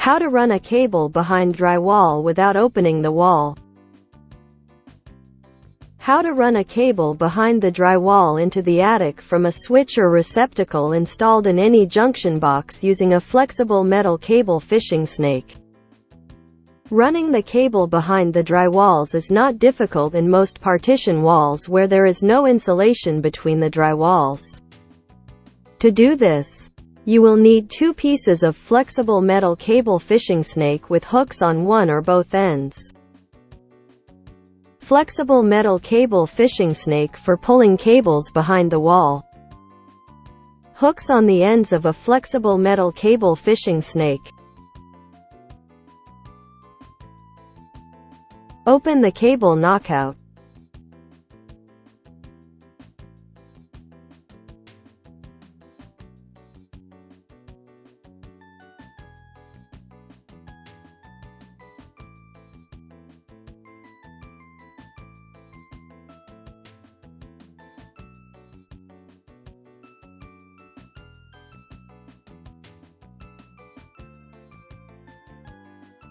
How to run a cable behind drywall without opening the wall. How to run a cable behind the drywall into the attic from a switch or receptacle installed in any junction box using a flexible metal cable fishing snake. Running the cable behind the drywalls is not difficult in most partition walls where there is no insulation between the drywalls. To do this, you will need 2 pieces of flexible metal cable fishing snake with hooks on one or both ends. Flexible metal cable fishing snake for pulling cables behind the wall. Hooks on the ends of a flexible metal cable fishing snake. Open the cable knockout.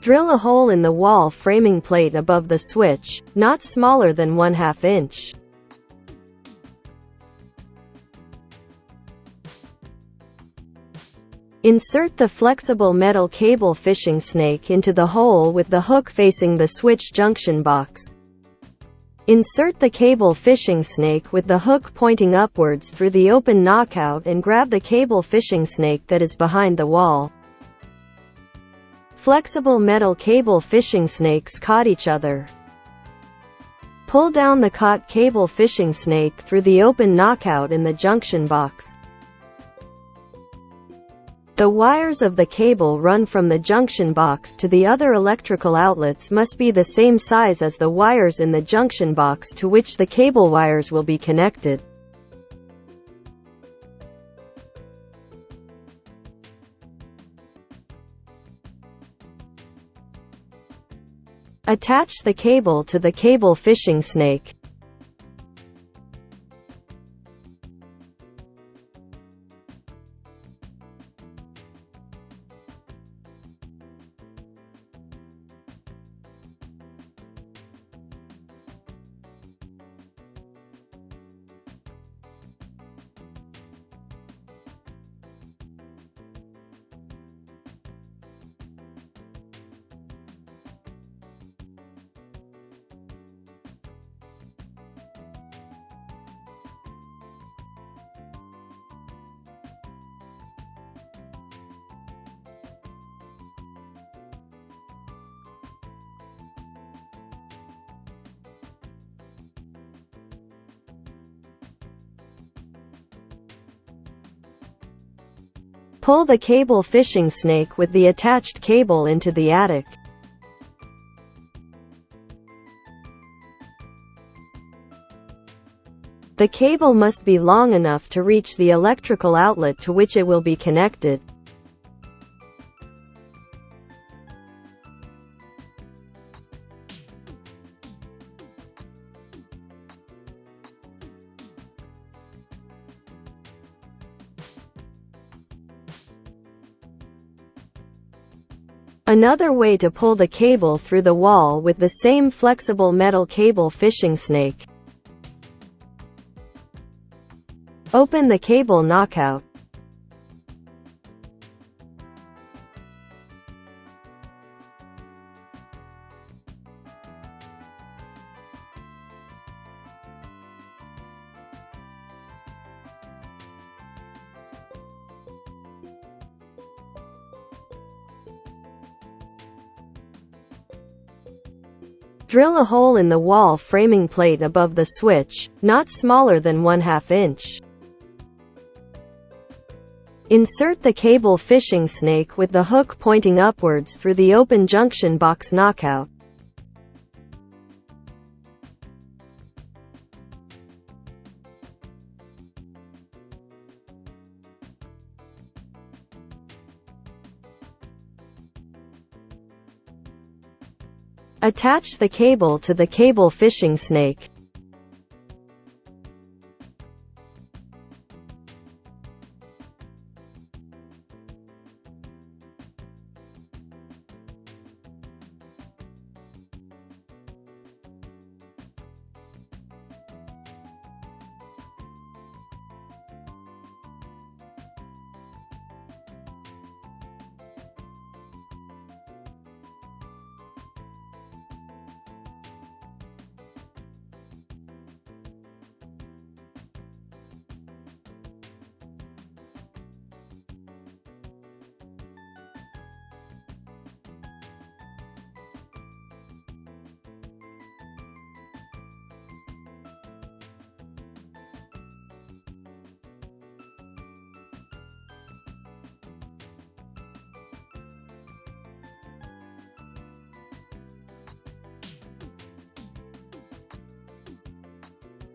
Drill a hole in the wall framing plate above the switch, not smaller than 1/2 inch. Insert the flexible metal cable fishing snake into the hole with the hook facing the switch junction box. Insert the cable fishing snake with the hook pointing upwards through the open knockout and grab the cable fishing snake that is behind the wall. Flexible metal cable fishing snakes caught each other. Pull down the caught cable fishing snake through the open knockout in the junction box. The wires of the cable run from the junction box to the other electrical outlets must be the same size as the wires in the junction box to which the cable wires will be connected. Attach the cable to the cable fishing snake. Pull the cable fishing snake with the attached cable into the attic. The cable must be long enough to reach the electrical outlet to which it will be connected. Another way to pull the cable through the wall with the same flexible metal cable fishing snake. Open the cable knockout. Drill a hole in the wall framing plate above the switch, not smaller than 1/2 inch. Insert the cable fishing snake with the hook pointing upwards through the open junction box knockout. Attach the cable to the cable fishing snake.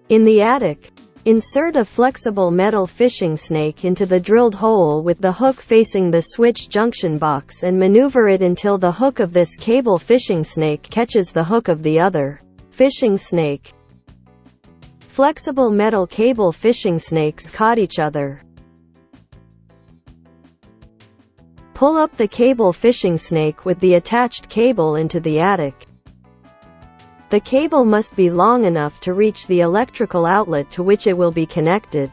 In the attic, insert a flexible metal fishing snake into the drilled hole with the hook facing the switch junction box and maneuver it until the hook of this cable fishing snake catches the hook of the other fishing snake. Flexible metal cable fishing snakes caught each other. Pull up the cable fishing snake with the attached cable into the attic. The cable must be long enough to reach the electrical outlet to which it will be connected.